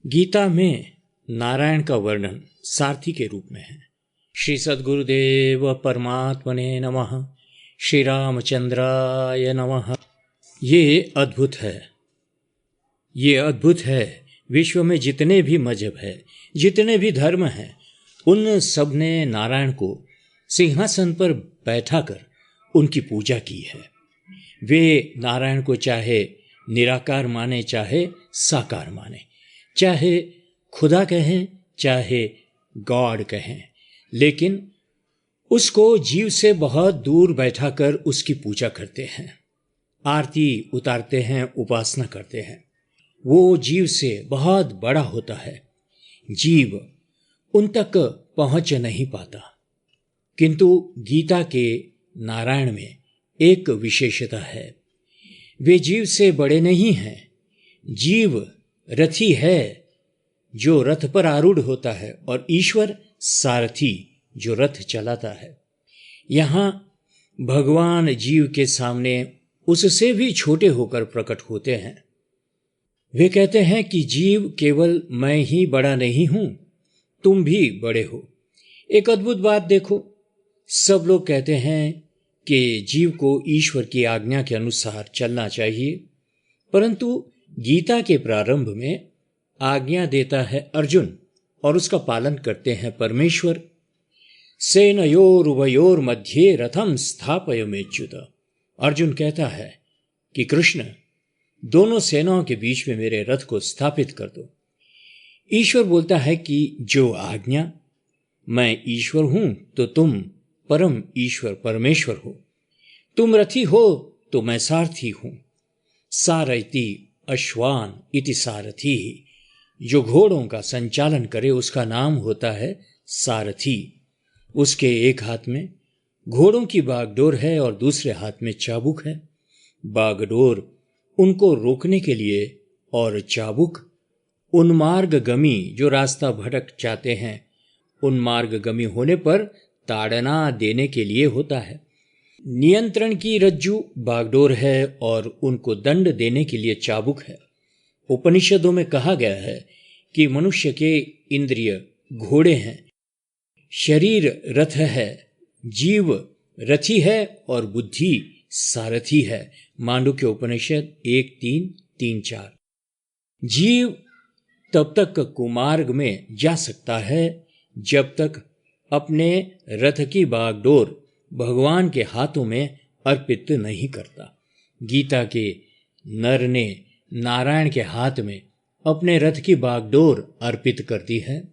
गीता में नारायण का वर्णन सारथी के रूप में है। श्री सद्गुरुदेव परमात्मने नमः। श्री रामचंद्राय नमः। ये अद्भुत है, ये अद्भुत है। विश्व में जितने भी मजहब है, जितने भी धर्म हैं, उन सब ने नारायण को सिंहासन पर बैठाकर उनकी पूजा की है। वे नारायण को चाहे निराकार माने, चाहे साकार माने, चाहे खुदा कहें, चाहे गॉड कहें, लेकिन उसको जीव से बहुत दूर बैठाकर उसकी पूजा करते हैं, आरती उतारते हैं, उपासना करते हैं। वो जीव से बहुत बड़ा होता है, जीव उन तक पहुंच नहीं पाता। किंतु गीता के नारायण में एक विशेषता है, वे जीव से बड़े नहीं हैं। जीव रथी है जो रथ पर आरूढ़ होता है, और ईश्वर सारथी जो रथ चलाता है। यहाँ भगवान जीव के सामने उससे भी छोटे होकर प्रकट होते हैं। वे कहते हैं कि जीव केवल मैं ही बड़ा नहीं हूं, तुम भी बड़े हो। एक अद्भुत बात देखो, सब लोग कहते हैं कि जीव को ईश्वर की आज्ञा के अनुसार चलना चाहिए, परंतु गीता के प्रारंभ में आज्ञा देता है अर्जुन और उसका पालन करते हैं परमेश्वर। सेनयोरुभयोर मध्ये रथम स्थापयमेच्युत। अर्जुन कहता है कि कृष्ण, दोनों सेनाओं के बीच में मेरे रथ को स्थापित कर दो। ईश्वर बोलता है कि जो आज्ञा, मैं ईश्वर हूं तो तुम परम ईश्वर परमेश्वर हो। तुम रथी हो तो मैं सारथी हूं। सारथी अश्वान इति सारथी ही। जो घोड़ों का संचालन करे उसका नाम होता है सारथी। उसके एक हाथ में घोड़ों की बागडोर है और दूसरे हाथ में चाबुक है। बागडोर उनको रोकने के लिए और चाबुक उन्मार्गगामी जो रास्ता भटक जाते हैं, उन्मार्गगामी होने पर ताड़ना देने के लिए होता है। नियंत्रण की रज्जू बागडोर है और उनको दंड देने के लिए चाबुक है। उपनिषदों में कहा गया है कि मनुष्य के इंद्रिय घोड़े हैं, शरीर रथ है, जीव रथी है और बुद्धि सारथी है। मांडुक्य उपनिषद 1:3-3-4। जीव तब तक कुमार्ग में जा सकता है जब तक अपने रथ की बागडोर भगवान के हाथों में अर्पित नहीं करता। गीता के नर ने नारायण के हाथ में अपने रथ की बागडोर अर्पित कर दी है।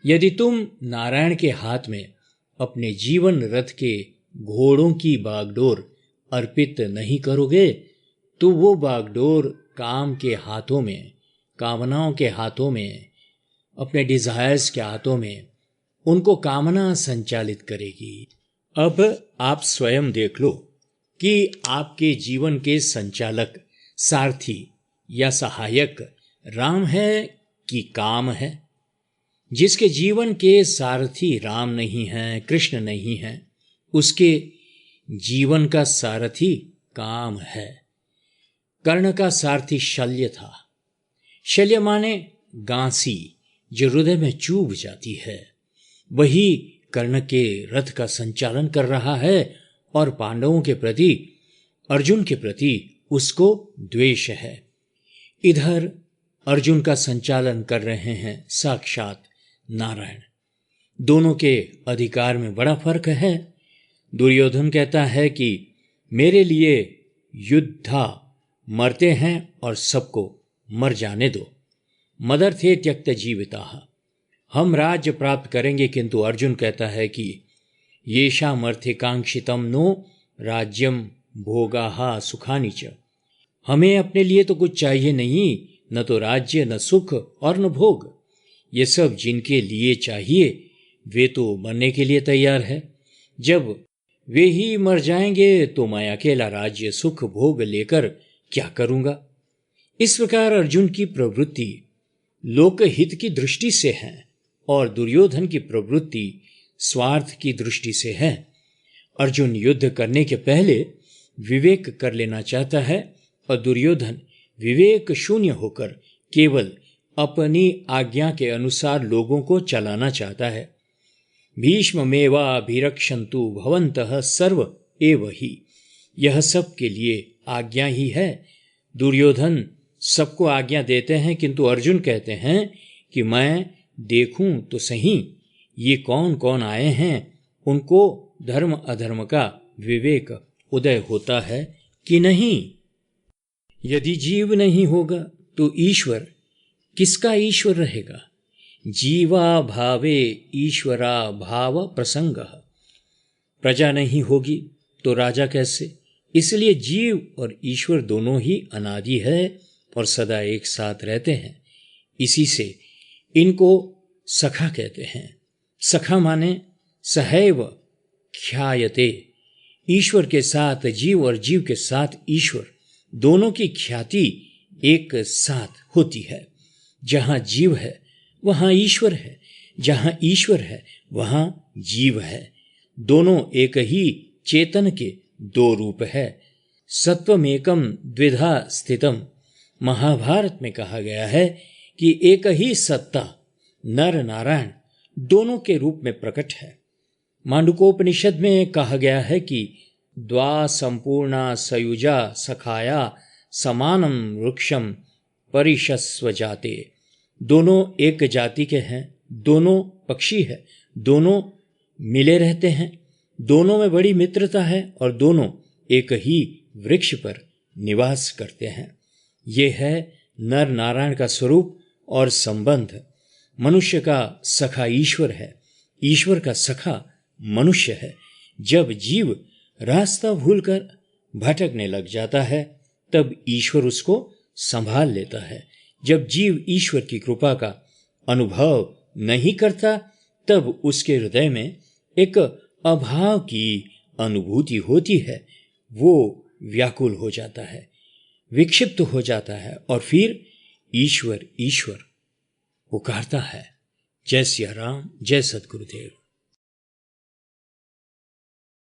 यदि तुम नारायण के हाथ में अपने जीवन रथ के घोड़ों की बागडोर अर्पित नहीं करोगे, तो वो बागडोर काम के हाथों में, कामनाओं के हाथों में, अपने डिजायर्स के हाथों में उनको कामना संचालित करेगी। अब आप स्वयं देख लो कि आपके जीवन के संचालक, सारथी या सहायक राम है कि काम है। जिसके जीवन के सारथी राम नहीं हैं, कृष्ण नहीं हैं, उसके जीवन का सारथी काम है। कर्ण का सारथी शल्य था। शल्य माने गांसी जो हृदय में चुभ जाती है। वही कर्ण के रथ का संचालन कर रहा है और पांडवों के प्रति, अर्जुन के प्रति उसको द्वेष है। इधर अर्जुन का संचालन कर रहे हैं साक्षात नारायण। दोनों के अधिकार में बड़ा फर्क है। दुर्योधन कहता है कि मेरे लिए युद्धा मरते हैं और सबको मर जाने दो। मदर्थे त्यक्त जीविताः, हम राज्य प्राप्त करेंगे। किंतु अर्जुन कहता है कि येषाम् अर्थे कांक्षितम नो राज्यम भोगाः सुखानि च। हमें अपने लिए तो कुछ चाहिए नहीं, न तो राज्य, न सुख और न भोग। ये सब जिनके लिए चाहिए वे तो मरने के लिए तैयार है। जब वे ही मर जाएंगे तो मैं अकेला राज्य, सुख, भोग लेकर क्या करूंगा। इस प्रकार अर्जुन की प्रवृत्ति लोकहित की दृष्टि से है और दुर्योधन की प्रवृत्ति स्वार्थ की दृष्टि से है। अर्जुन युद्ध करने के पहले विवेक कर लेना चाहता है और दुर्योधन विवेक शून्य होकर केवल अपनी आज्ञा के अनुसार लोगों को चलाना चाहता है। भीष्ममेवाभिरक्षन्तु भवन्तः सर्व एव हि। यह सब के लिए आज्ञा ही है। दुर्योधन सबको आज्ञा देते हैं, किंतु अर्जुन कहते हैं कि मैं देखूं तो सही ये कौन कौन आए हैं, उनको धर्म अधर्म का विवेक उदय होता है कि नहीं। यदि जीव नहीं होगा तो ईश्वर किसका ईश्वर रहेगा? जीवा भावे ईश्वरा भाव प्रसंग। प्रजा नहीं होगी तो राजा कैसे? इसलिए जीव और ईश्वर दोनों ही अनादि है और सदा एक साथ रहते हैं। इसी से इनको सखा कहते हैं। सखा माने सहैव ख्यायते। ईश्वर के साथ जीव और जीव के साथ ईश्वर, दोनों की ख्याति एक साथ होती है। जहाँ जीव है वहाँ ईश्वर है, जहाँ ईश्वर है वहाँ जीव है। दोनों एक ही चेतन के दो रूप है। सत्वमेकम द्विधा स्थितम। महाभारत में कहा गया है कि एक ही सत्ता नर नारायण दोनों के रूप में प्रकट है। मांडुकोपनिषद में कहा गया है कि द्वा संपूर्णा सयुजा सखाया समानम वृक्षम परिशस्व जाते। दोनों एक जाति के हैं, दोनों पक्षी है, दोनों मिले रहते हैं, दोनों में बड़ी मित्रता है और दोनों एक ही वृक्ष पर निवास करते हैं। ये है नर नारायण का स्वरूप और संबंध। मनुष्य का सखा ईश्वर है, ईश्वर का सखा मनुष्य है। जब जीव रास्ता भूलकर भटकने लग जाता है तब ईश्वर उसको संभाल लेता है। जब जीव ईश्वर की कृपा का अनुभव नहीं करता तब उसके हृदय में एक अभाव की अनुभूति होती है। वो व्याकुल हो जाता है, विक्षिप्त हो जाता है और फिर ईश्वर ईश्वर पुकारता है। जय सिया राम, जय सद्गुरुदेव।